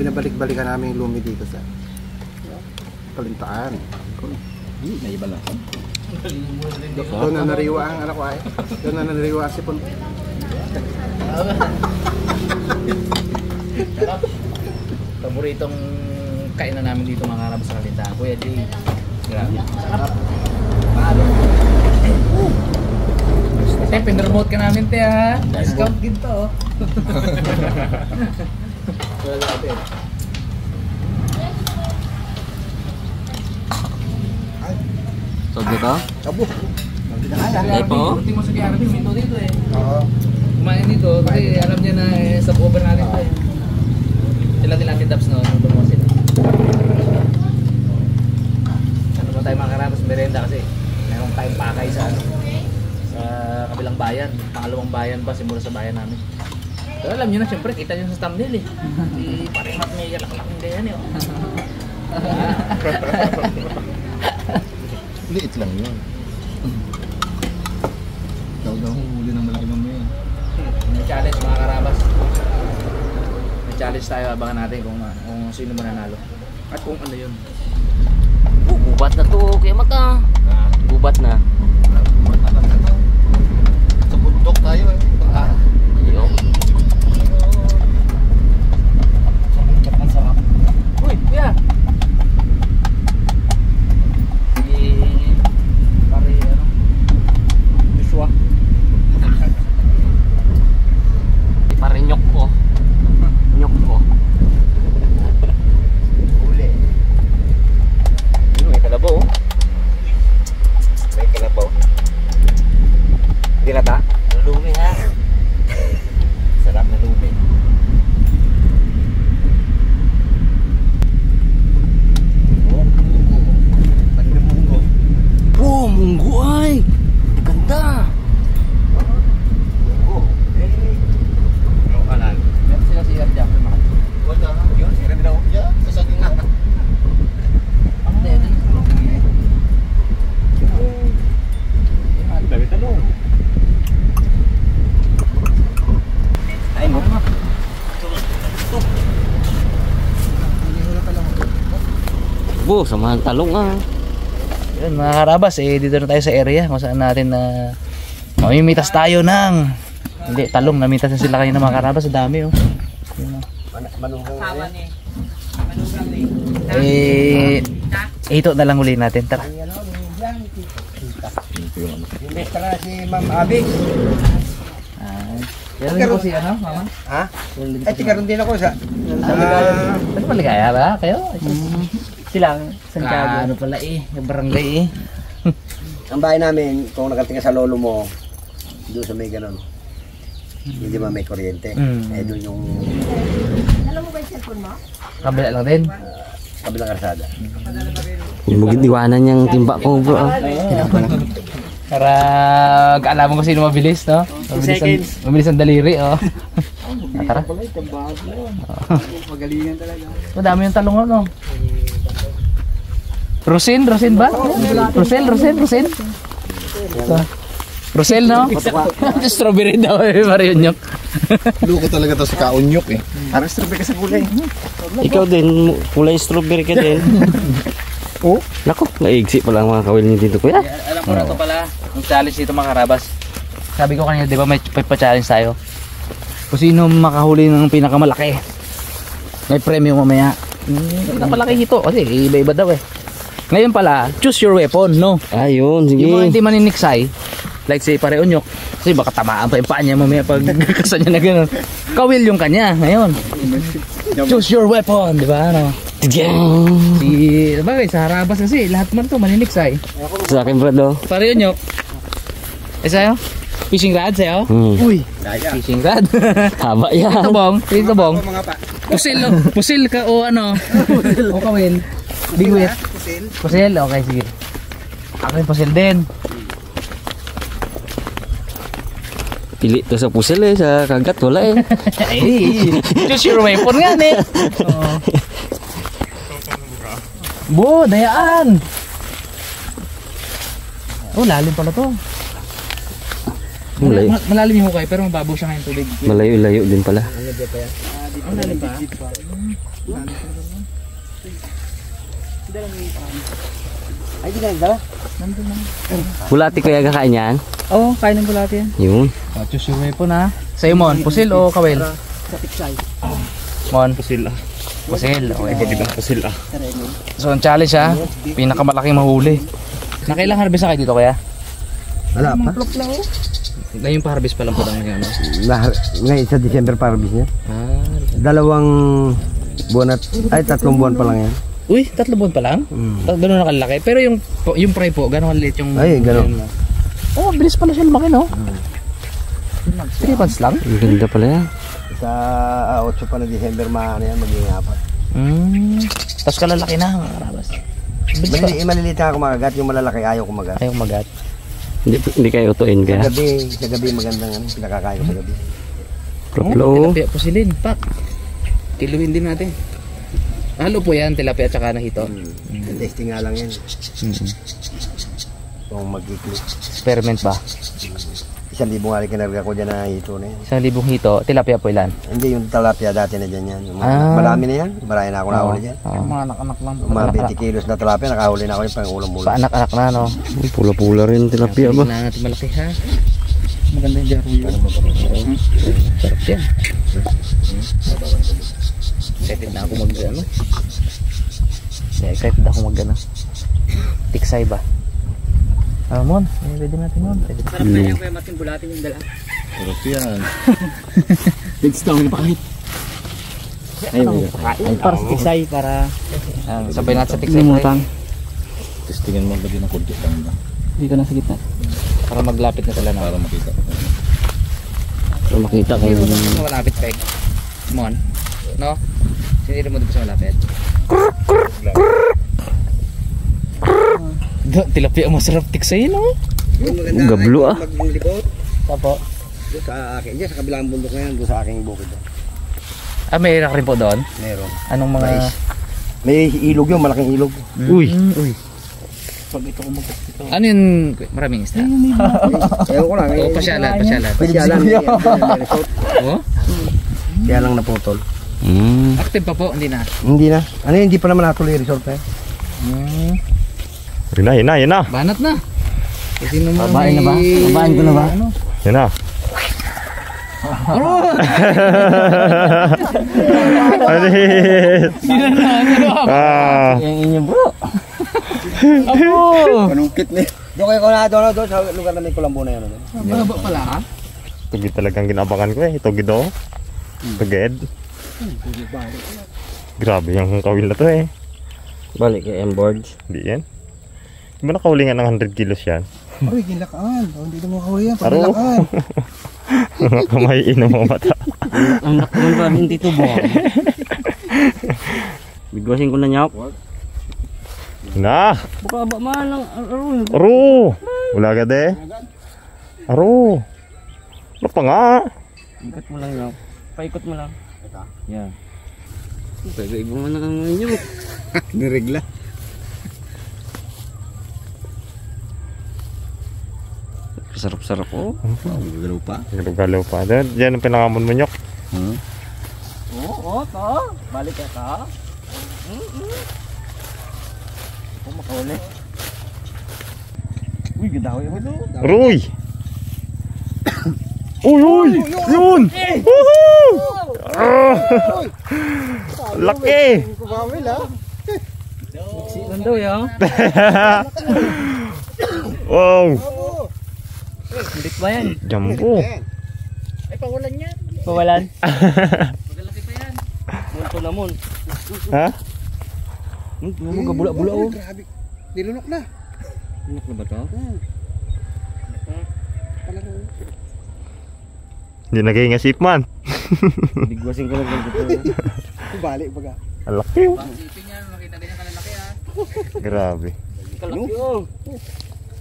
Pinabalik-balikan namin yung lumi dito sa Kalintaan. May iba lang. Doon na nariwa ang anak ko ay. Doon na nariwa si Pun. Paboritong kainan namin dito mga karabas sa Kalintaan. Kuya Jay. Grabe. Sarap. Paano? Te, pinremote ka namin te ha. Discount ginto. Wala natin. So dito? Abo. Ay po? Buti mo sa KRB, minto dito eh. Oo. Kumain dito kasi alam niya na stop over natin to eh. Sila Ate Dabs no, nung lumuha sila. Ano ba tayo mga karabas merenda kasi meron tayong pakay sa ano, sa kabilang bayan, pangalawang bayan pa simula sa bayan namin. Pero alam niyo na siyempre kita niyo sa thumbnail eh. Di parehat may kalak-laking ganyan eh. Liit lang yun. Daw huli ng malaki mamaya. May challenge mga karabas. May challenge tayo, abangan natin kung sino mananalo. At kung ano yun. Gubat na to, kaya maka. Gubat na. Sa bundok tayo eh. Yo. Sa bundok ang sarap. Uy, kuya! Pare, ano? Joshua. Parang nyok ko. Nyok ko. Huli. Yun, may kalabaw. May kalabaw. Dilata? Lumi ha. Sarap na lumi. Oh, munggo ay. Ganda. Ano kanan? Meron sila si Erja. Wala. Yun, sira din ako. Yeah, sa saging na. Ang dede. Dami tanong. Ay mo. Bu, samahan talong ah. Yun mga karabas, dito na tayo sa area kung saan natin na mamimitas tayo ng hindi, talong, namitas na sila kanina mga karabas, sa dami oh. Yun, oh. Manugang na Ito na lang uli natin, tara. Yung extra si Ma'am Abby. Yan rin po si ano, mama? Ha? Ay, tikaroon din ako sa... Ano maligaya ba kayo? Sila, Santiago. Ano pala yung barangay Ang bahay namin, kung nakatingin sa lolo mo, doon sa may ganon. Hindi ba may kuryente? Eh doon yung Alam mo ba yung cellphone mo? Kabila lang din. kabilang karsada. Bugid iwanan yung timba ko bro. Para alam mo kung sino mabilis, no? Mabilis ang daliri, oh. Tara. Magalingan talaga. Madami yung talong, no? Rosin ba? Rosel. Rosel, no? Strawberry daw, Marionyok. Luko talaga to sa kaunyok eh. Parang strawberry sa kulay. Ikaw din, kulay strawberry ka din. Oh? Nako, naigsi pa lang mga kawil niyo dito kuya. Alam ko na to pala, yung challenge dito mga karabas. Sabi ko kanina, di ba may pa-challenge tayo? Kung sino makahuli ng pinakamalaki, may premyo mamaya. Pinakamalaki ito, kasi iba-iba daw eh. Ngayon pala, choose your weapon, no? Ayun, sige. Yung mga hindi maniniksay, like say Pareonyok, kasi baka tamaan pa yung paa niya mamaya pag kasa niya na gano'n. Kawil yung kanya, ngayon. Choose your weapon, di ba? Ano? Bagay, sa harabas kasi, lahat man to maniniksay. Sa akin bro. Pareonyok. Sa'yo? Fishing rod sa'yo? Uy, fishing rod. Haba yan. Ito bong. Pusil ka o ano? O kawil. Bingwit. Pusil, okay sige. Ako yung pusil din. Pili to sa pusil eh, sa kagat wala eh. Ay, choose your weapon nga eh. Bo, dayaan. Oh, lalim pala to. Malalim yung hukay pero mababaw siya ngayong tubig. Malayo-layo din pala. Ang lalim pa? Ay, di ka nagdala? Bulati kaya kakain yan? Oo, kain ng bulati yan. Yun. Choose your weapon ha. Sa'yo Mon, pusil o kawel? Mon? Pusil ah. Pusil, okay. Pusil ah. So ang challenge ha, pinakamalaking mahuli. Nakailang harvest na kayo dito kaya? Wala pa. Ngayon pa harvest pa lang po ng ano? Ngayon sa December pa harvest niya. 2 buwan at, ay 3 buwan pa lang yan. Uy, 3 buwan pa lang? Gano'n na kalaki. Pero yung fry po, gano'n kaliit yung... Ay, gano'n. Oh, bilis pala siya lumaki no? 3 months lang? Ang ganda pala yan. Sa 8 pa na December maano yan, magiging 4. Tapos kalalaki na mga karabas. Maliliit na ako magagat, yung malalaki ayaw ko magat. Ayaw magat. Hindi kayo utuin Sa kaya. gabi magandang ano, pinakakain ko sa gabi. Proplo. Tilapia po silin, pak. Kiluin din natin. Halo po yan, tilapia at saka nahito. Testing nga lang yan. Kung mag-i-click. Experiment ba? 1,000 nga rin kinarga ko dyan na hito na yan. 1,000 hito, tilapia po ilan? Hindi yung tilapia dati na dyan yan. Yung Ah. Marami na yan. Marami na ako nahuli dyan. Yung mga anak-anak lang. Yung mga 20 kilos na tilapia, nakahuli na ako yung pang-ulam-ulam. Pa anak-anak na no. Pula-pula rin tilapia ba? Na natin malaki ha. Maganda yung jaruyo. Sarap yan. Excited na ako mag ano. Excited ako mag ano. Tiksay ba? Mon, pwede natin Mon. Sarap na yan kuya Martin, bulatin yung dala. Sarap yan. Big's down na pakahit. Ay, para sa tiksay, para sabay natin sa tiksay. Testingan mo lagi ng kunti lang ba? Dito na sa gitna. Para maglapit na sila na. Para makita. Para makita kayo. Sa malapit, Peg. Mon. No? Sinili mo dito sa malapit. Tilapia masarap tiksay, no? Yung Gablo, ah. Maglibot. Tapo. Doon sa akin, dyan sa kabilang bundok na yan, doon sa aking bukid. May irak rin po doon? Meron. Anong mga... May ilog yun, malaking ilog. Uy. Ano yun? Maraming isda? Ewan ko lang. Oo, pasyalan. Kaya lang, Oo? kaya lang naputol. Active pa po, hindi na. Hindi na. Ano yun, hindi pa naman natuloy yung resort eh. Yun na. Banat na. Kasi naman Babae na ba? Babae ko na ba? Ano? Yun na. Yung inyo bro. Apo! Panungkit na. Doon kayo doon sa lugar na may kulambo na yun. Mahaba pala ha? Tugid talagang ginabangan ko eh. Tugid o. Tugid. Grabe yung kawil na to eh. Balik kay M-board. Hindi yan. Di ba nakahulingan ng 100 kilos yan? Aroy, gilakaan. Hindi na makahuli yan. Aro. Mga kamay ino mo mata. Ang nakuman ba hindi ito buwan? Bigwasin ko na nyap. Na! Buka ba man lang aron. Aro! Wala ka de? Aro! Ano pa nga? Ikot mo lang yun. Paikot mo lang. Yan. Pero iba man ang inyo. Niregla. Sarap-sarap oh. Galaw pa. Galaw pa. Diyan ang pinakamon mo nyok. Oo, to. Balik ka ta. Kung makahuli. Uy, ganda ko yun. Roy! Uy! Yun! Woohoo! Ah! Laki! Kumawil ha. Ganda yun. Wow! Bilik ba yan? Jumbo! Ay, pawalan yan. Pawalan. Magalaki pa yan. Munto na mun. Ha? Mga bula-bula oh. Grabe. Nilunok na. Ano ba to? Hindi nag-iingasip man. Bigwasin ko lang dito. Balik baga. Ang laki oh. Sipin yan, makita ganyan kalalaki ha. Grabe. Kalaki oh.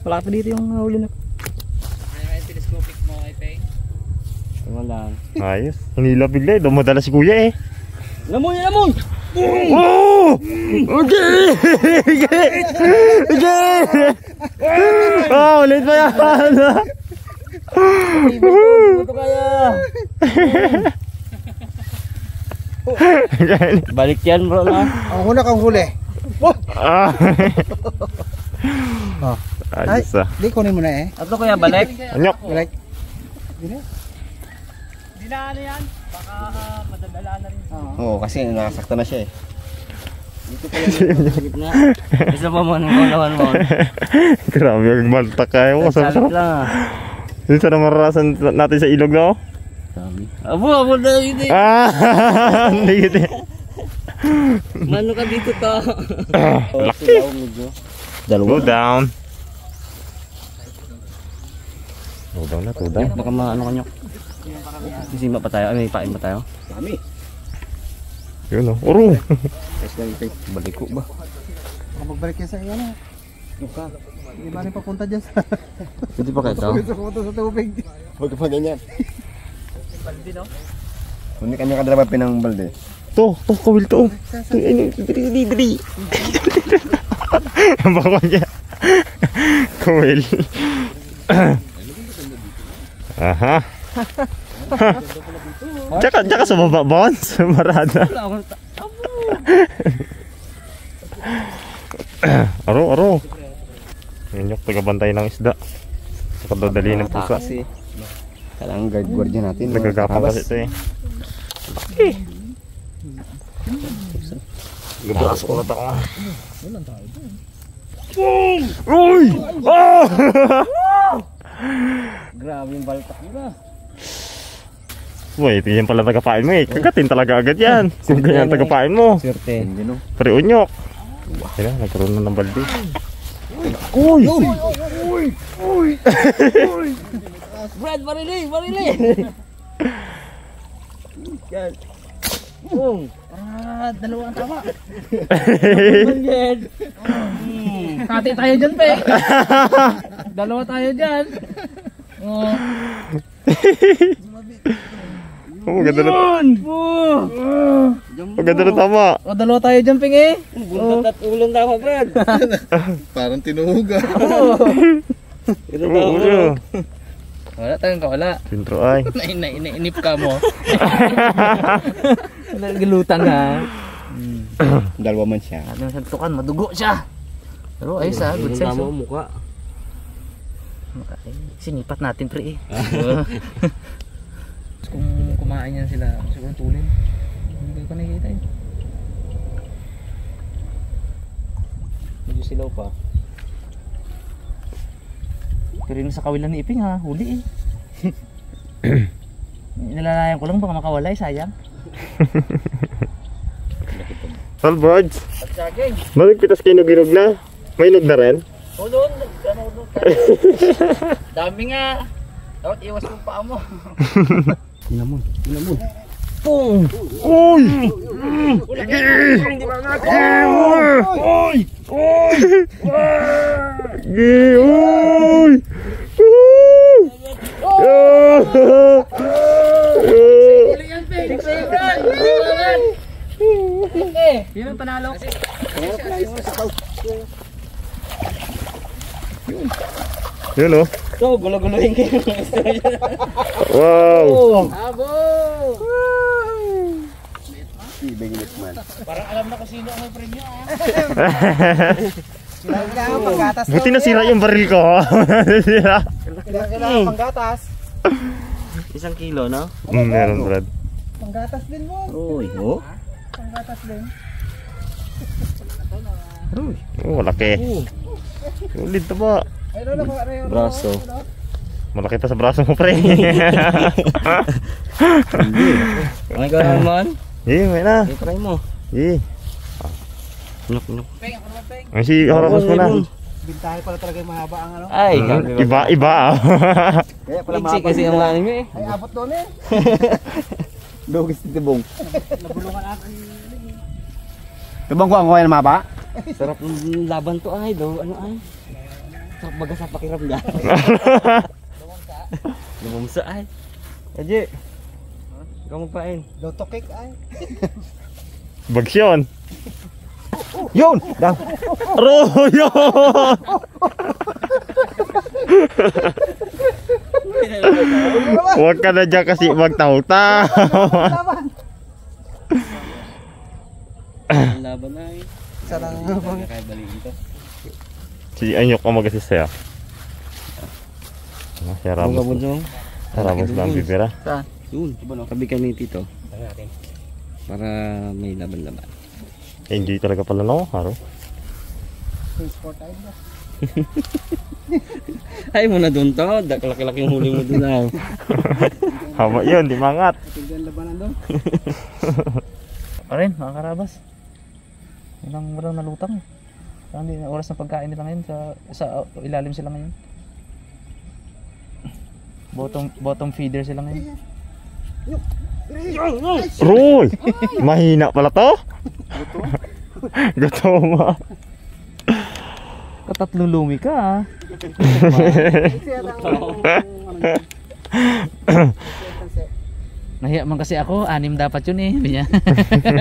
Wala pa dito yung huli na. Ano yung telescopic mo, Ipeng? Wala. Ayos. Hinila bigla eh. Dumadala si kuya eh. Lamoy, lamoy! Oh! Okay! Okay! Oh, ulit pa yan! Ito kaya. Balik yan bro na. Ang una kang huli. Ah. Oh. Ayos ah. Di kunin mo na eh. Ato kaya balik? Anyok. Balik. Oo, kasi nakasakta na siya eh. Dito pala sa gitna. Isa pa mo ng kaulawan mo. Grabe, magbalta kayo. Salit Masarap. lang ah. Dito na mararasan natin sa ilog, no? Sabi. Abo na yun eh. Ah! Hindi gitu. Mano ka dito to? Laki. Go down. Go down na, go down. Baka maano ka nyok. Sisima pa tayo. May pain pa tayo. Dami. Yun, oh. Oro. Balik ko ba? Baka magbalik yan sa iyo na. Luka. Hindi ba rin papunta dyan sa... Pwede pa kayo ito? Sa pumunta sa tubig. Huwag ka pa ganyan. Balde, no? Hindi kanya kadraba pinang balde. To, kawil to. Diri. Ang bako niya. Kawil. Aha. Tsaka sa baba, Bones. Marada. Aro. Yan yung tagabantay ng isda. Sa kadadali ng pusa. Kailangan guard natin. Nagagapang kasi ito eh. Laki. Gabas ko na ito. Uy! Ah! Grabe yung baltak mo na. Uy, ito yan pala tagapain mo eh. Kagatin talaga agad yan. Kung ganyan tagapain mo. Swerte. Pare unyok. Kaya nagkaroon na ng balde. Uy! Brad, barili! Yan. Dalawang tama. Kati tayo dyan, pe. Dalawa tayo dyan. Oh. Maganda na. Maganda na tama. O, dalawa tayo dyan, ping eh. Buntat at ulong tama, Brad. Parang tinuhuga. Ulo. Wala tayong kawala. Sintro ay. Nainip ka mo. Naglutan ha. Dalawa man siya. Sabi ng santukan, madugo siya. Pero ayos ha, good sense. Tama mukha. Sinipat natin pre eh. Kung kumain yan sila, siguro tulin. Hindi ko nakikita eh. Medyo silaw pa. Pero yung sa kawilan ni Iping ha, huli eh. Nilalayan ko lang baka makawala eh, sayang. All birds. Pagsaging. Magpitas kayo ginog na. May inog na rin. O doon, dami nga. Dapat iwas mong paa mo. Inamon. Pung! Uy! Uy! Yun ang panalo. Yun oh. So, gulo-gulohin kayo. Wow! Abo! Bigit man. Parang alam na kung sino ang may premyo ah. Kailangan panggatas. Buti nasira yung baril ko. Nasira. Kailangan panggatas. 1 kilo, no? Meron, Brad. Panggatas din mo. Uy, oh. Panggatas din. Oh, malaki. Ulit na ba? Ay, Lola, kung ano yung... Braso. Malaki pa sa braso mo, pre. Ang ikaw naman? May na. I-try mo. Nuk. Ang si harapos mo na. Bintahe pala talaga yung mahaba ang ano. Ay, Iba ah. Kaya pala Iksi kasi ang lalim mo eh. Ay, abot doon eh. Dugis ni Tibong. Tibong ko ang kuha ng maba? Sarap ng laban to ay, do. Ano ay? Sarap baga sa pakiramdam. Lumumsa ay. Aje. Ikaw magpain. Loto cake ay. Bagsyon. Yun! Daw! Royo! Huwag ka na dyan kasi magtaw-taw. Ang laban na eh. Sarang Kaya balikin to. Si Anyok ang mag-assist sa'yo. Si Ramos. Ramos lang bibira. Saan? Yun, tabi kami dito. Para may laban-laban. Enjoy talaga pala no, Haro. Ay mo na doon to. Laki-laking huli mo doon lang. Hama yun, di mangat. tigyan labanan doon. Pa rin, mga karabas. Walang nalutang. Hindi oras ng pagkain nila ngayon sa ilalim sila ngayon. Bottom feeder sila ngayon. Roy! Mahina pala to. Gutom. Katatlong lumi ka Nahiya man kasi ako, 6 dapat yun eh.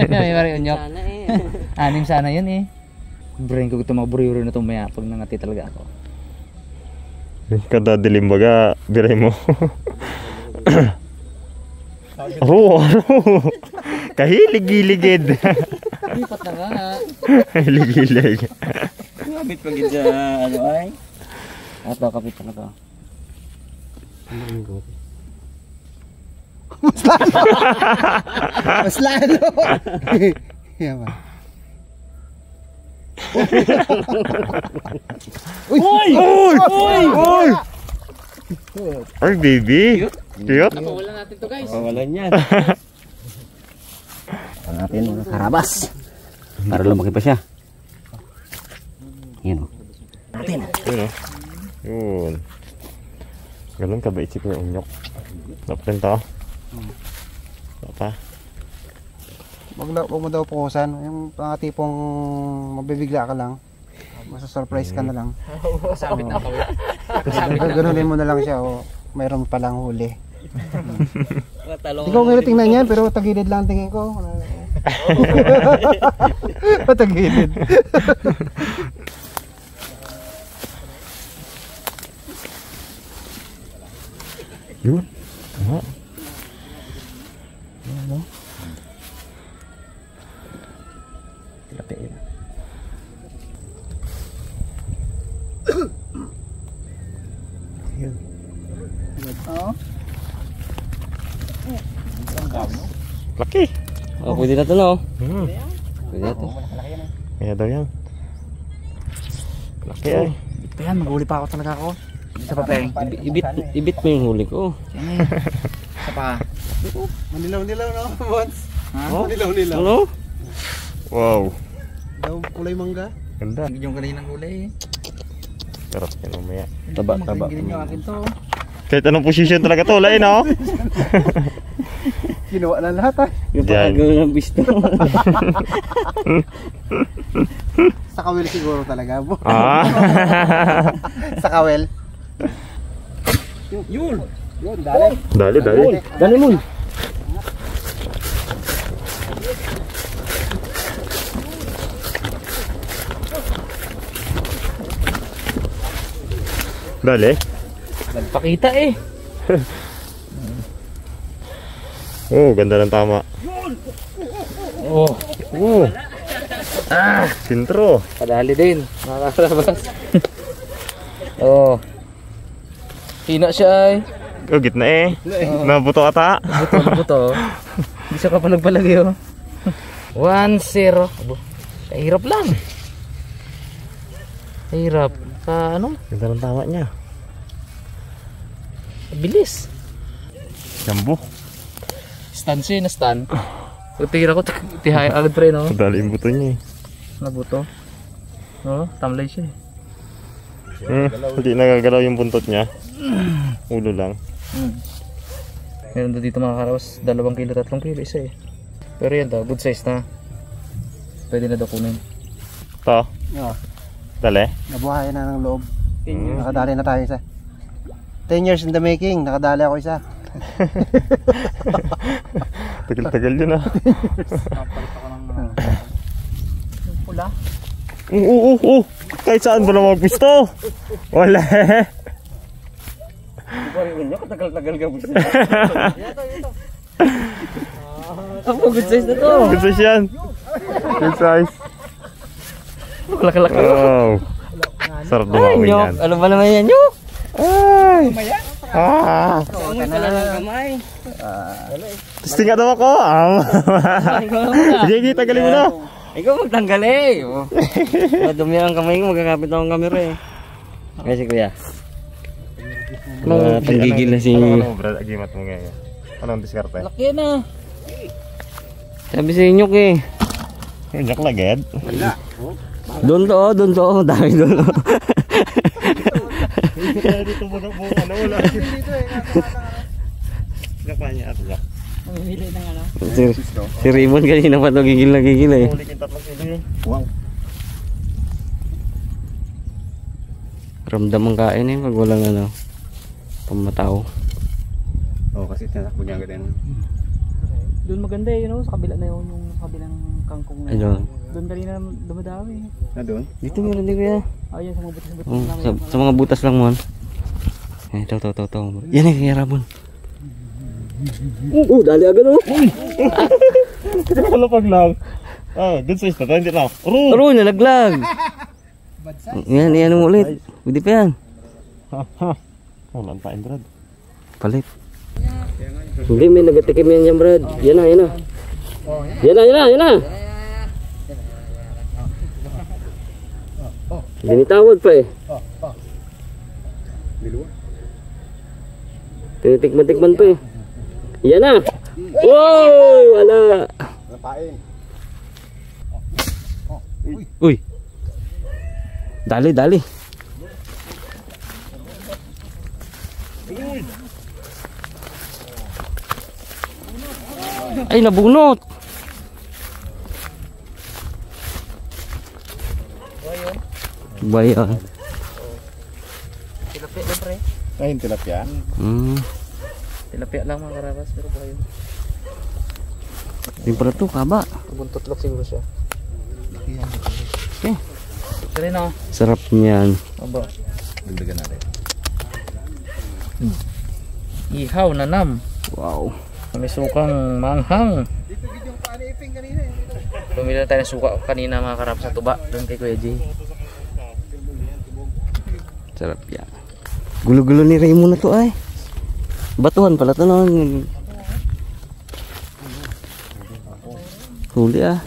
May mariunyok. Sana eh. 6 sana yun eh. Brain ko ito mga buriuro na itong maya pag nangati talaga ako. Kada dilim baga, biray mo. Aro. Kahilig-giligid. Lipat na nga. Hilig-gilig. Kapit pag sa ano ay. Ato, kapit pa na to. Mas lalo. Yan ba? Uy! Uy! Ay, baby. Cute. Wala natin to guys. Pawalan yan. Natin mga karabas. Para lumaki pa siya. Yun o. Yun o. Yun. Ganun ka ba isip yung unyok? Napin to? Pa? Wag mo daw pukusan. Yung mga tipong mabibigla ka lang. Masa-surprise ka na lang. Sabit na ako. Ganunin mo na lang siya o mayroon palang huli. Talong. Hindi ko ngayon tingnan yan pero tagilid lang tingin ko. Tagilid. Yun. Aha. Laki. Oh, pwede na to no. Pwede na to. Kaya daw yan. Laki ay. Ito yan, maghuli pa ako talaga ako. Isa pa peng. Ibit mo yung huli ko. Yan eh. Isa pa. Manilaw-nilaw no, Bons? Ha? Manilaw-nilaw. Ano? Wow. Daw kulay mangga. Ganda. Yung kaninang huli eh. Sarap yan mamaya. Taba. Magigilin yung akin to. Kahit anong position talaga to, lain no? Ginawa na lahat ah. Yung Diyan. pakagawa ng bisto. Sa kawel siguro talaga. Ah. Sa kawel. Yun. Yun, dali. Dali. Dali mo. Dali. Nagpakita eh. Oh, ganda ng tama. Oh. Oh. Sintro. Padali din. Nakakarabas. Oh. Hina siya ay. Oh, gitna eh. Nabuto ata. Buto. Hindi siya kapalag-palagi oh. 1-0. Abo. Hirap lang. Hirap. Ano? Ganda ng tama niya. Bilis. Jambo. Stan siya na stan. Tira ko, tihay agad pre no. Dali yung buto niya eh. Nabuto. Oh, tamlay siya eh. Hindi nagagalaw yung buntot niya. Ulo lang. Meron doon dito mga karaos, 2 kilo, 3 kilo isa eh. Pero yan daw, good size na. Pwede na daw kunin. To. Oh, Dali. nabuhayan na ng loob. Nakadali na tayo isa. 10 years in the making, nakadali ako isa. Tagal-tagal yun ah. Papalit ako ng pula. Oo. Kahit saan ba na magpisto? Wala eh. Katagal-tagal ka po siya. Ako, good size na to. Gusto siyan. Good size. Laki-laki. Wow. Sarap dumawin Nyok, yan. ano ba naman yan, Nyok? Ay. Ah. Kamay. Gusto nga daw ako. Sige, tagalin mo na. Ikaw magtanggal eh. Dumi ang kamay ko, magkakapit akong camera eh. Kasi kuya. Tanggigil na si... Ano, Brad? Agimat mo ngayon. Anong diskarte? Laki na. Sabi sa Nyok eh. Nyak na, Ged. Doon to. Dami doon. Dito mo na po. Ano, wala. Nyak pa niya at nyak. Mamimili ng ano. Si Raymond kanina pa to gigil na gigil eh. Huli kita pag sili. Wow. Ramdam ang kain eh pag walang ano. Pamataw. Oo, kasi tinakbo niya agad yan. Doon maganda eh, sa kabila na yun, yung kabilang kangkong na Ano? Doon kanina dumadami. Na doon? Dito meron din kuya. Ayun, sa mga butas-butas Oh, namin. sa mga butas lang mo. Eh, to. Yan eh, kaya Rabon. Dali agad oh. Kalapag lang. Ah, good size na to. Hindi na. Aro, nalaglag. Yan mo ulit. Pwede pa yan. Ha. Wala ang pain, Brad. Palit. Hindi, may nagatikim yan dyan, Brad. Yan na. Yan na. Binitawad pa eh. Tinitikman pa eh. Yan na. Wow! Wala. Napain. Uy. Dali. Ay, nabunot. Bayan. Tilapia lang pre. Ay, yung tilapia. Tilapia lang mga karabas, pero buhay yun. Yung pala to, kaba. Buntot lang siguro siya. Okay. Ito rin oh. Sarap niyan. Aba. Dagdagan natin. Ihaw na nam. Wow. May sukang manghang. Bumili na tayo ng suka kanina mga karabas sa tuba. Doon kay Kuya Jay. Sarap yan. Gulo-gulo ni Raymond na to ay. Batuhan pala to noon. Huli ah.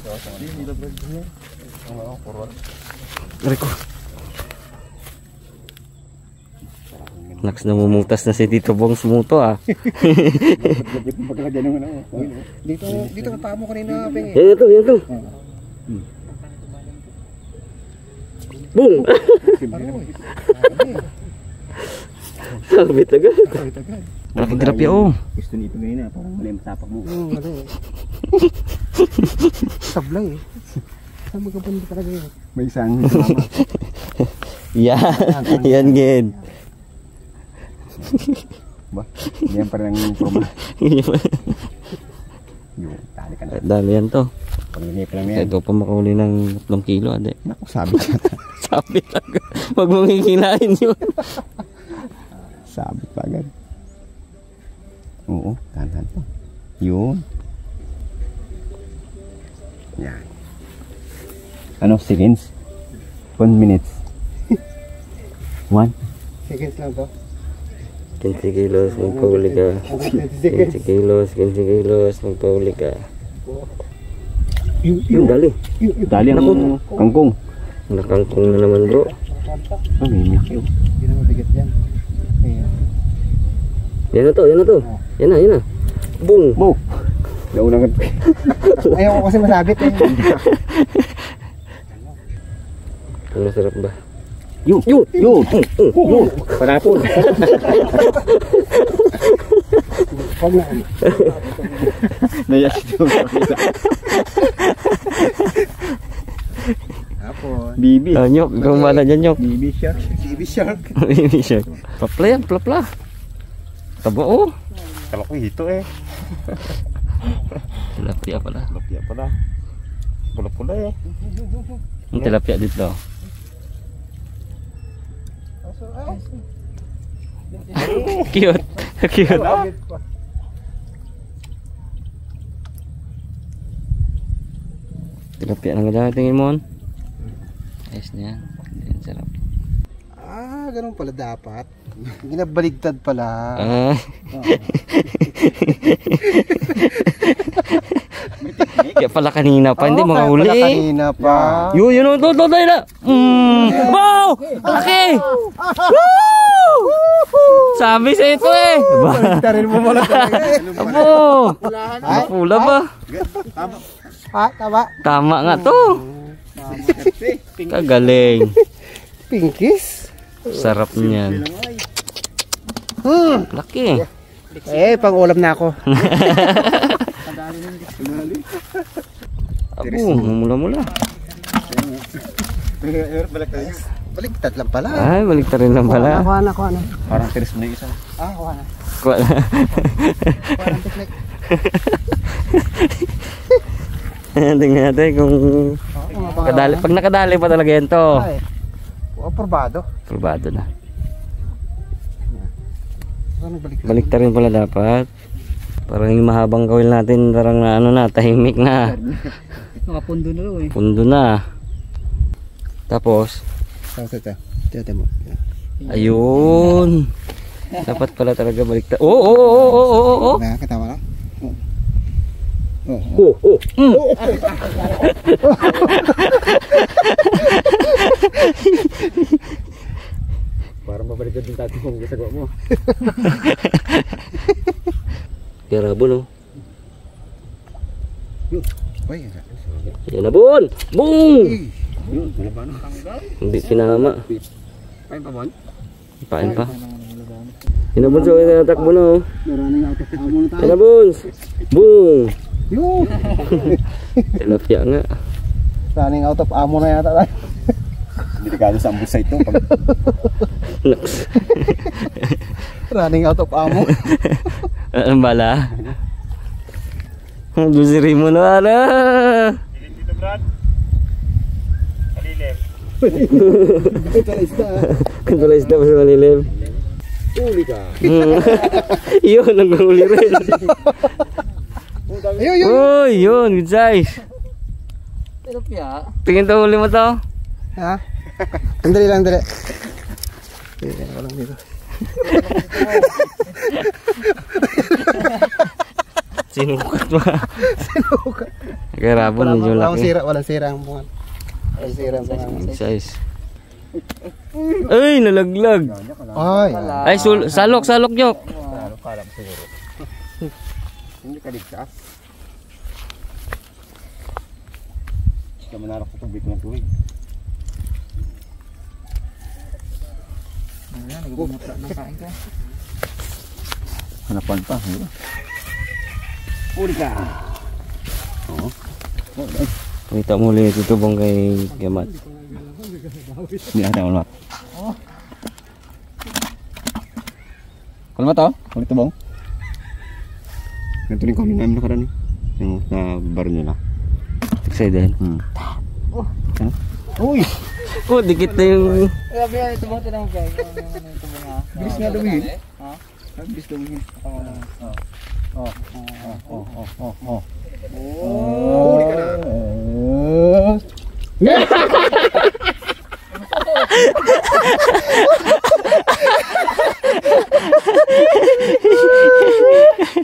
Reko. Naks namumutas na si Tito Bong sumuto ah. Dito ang paa mo kanina, Peng. Yan to. Boom! Sabit agad. Malaking tilapia oh. Gusto nito ngayon na, parang mali ang tapak mo. Sablay eh. Saan magkapunta talaga yun? May isang mama. Yan Ged. Ba? Yan pa rin ang promo. Yung, tali ka na. Dali yan to. Pag-inip lang yan. Ito pa makahuli ng 3 kilo ade. Naku, sabi ka. Sabit agad. Huwag mong hikilain yun. Sabit pa agad. Oo, tahan pa. Yun. Yan. Ano, seconds? 1 minutes. 1? Seconds lang to. 15 kilos, magpahuli ka. 15 kilos, magpahuli ka. Yun, dali. Dali ang kangkong. Nakangkong na naman bro. Oh, may milk yun. Hindi na mabigat yan. Ayan. Yan na to. Yan na. Boom! Mo! Naunang Ayaw ko kasi masabit eh. Ang masarap ba? Yun! Panapon! Huwag na. Nayas ito. Hapon. Bibi. Nyok, ikaw mana dyan Nyok. Bibi shark. Baby shark. Baby shark. Plapla yan, plapla. Taba oh. Kala ko hito eh. Tilapia pala. Tilapia pala. Pula-pula eh. Ang tilapia dito. Cute. Cute. Tilapia lang ka tingin mo. Ayos na yan. Yan, sarap. Ganun pala dapat. Ginabaligtad pala. Kaya pala kanina pa, hindi mga huli. Pala kanina pa. Yun, ito na. Wow! Laki! Woo! Sabi sa ito eh. Baligtarin mo pala talaga. Abo! Pula ba? Tama. Tama nga to. Kagaling. Pinkies. Sarap niyan. Laki. Pang ulam na ako. Abo, mula-mula. Baligtad lang pala. Ay, balik rin lang pala. Kuha na. Parang tiris mo na yung isa. Kuha na. Kuha na. Kuha ng teknik. Tingnan natin kung pag nakadali pa talaga yan to. Probado. Probado na. Balik rin pala dapat. Parang yung mahabang kawil natin, parang tahimik na. Nakapundo na daw eh. Pundo na. Tapos, Tiyate mo. ayun. Dapat pala talaga baliktad. Oo. Kita mo na? Parang mabaliktad din tayo kung gisagawa mo. Karabo no. Yan na bon. Boom! Hindi sinama. Pain pa, Bon? Pain pa. Yan na bon, so natakbo na oh. Maraming out of ammo na tayo. Yan na bon. Boom! Yung! Tilapia nga. Running out of ammo na yata tayo. Delikado sa ambus ito. Naks. Running out of ammo. Anong bala? Dusiri mo na ana. Dito, Brad. Alilim. Kontrol isda pa sa malilim. Uli ka. Yun, nag-uli rin. Ayun! Uy, yun, good size. Tilapia. Tingin to huli mo to. Ha? Dali lang. Tingnan ko lang dito. Sinukat mo. Karabon, medyo laki. Walang sira ang bungan. Walang sira ang bungan. Good size. Ay, nalaglag. Ay! Ay, salok nyok. Hindi ka ligtas. Ikaw manarap sa tubig ng tuwig. Hanapan pa. Uli ka. Kita mo ulit ito bang kay Gamat. Hindi ata malamat. Kalamat to? Ulit to bang? Ganito rin kami namin nakaraan eh. Yung sa bar nyo na. Excited. Uy! Oh, dikit na yung... Grabe yan, ito mga tinang guys. Bilis nga daw eh. Ha? Bilis daw eh. Uli ka na!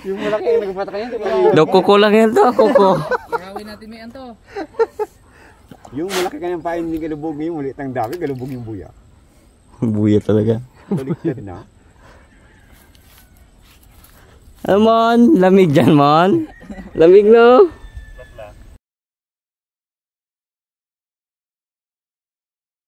Yung malaki yung nagpata kayo, di ba? Daw kuko lang yan to, kuko. Gawin natin may anto. Yung malaki kanyang pain yung galubog yung ulit ang dami, galubog yung buya. Buya talaga. Baliktad na. Ano mon? Lamig dyan mon? Lamig no?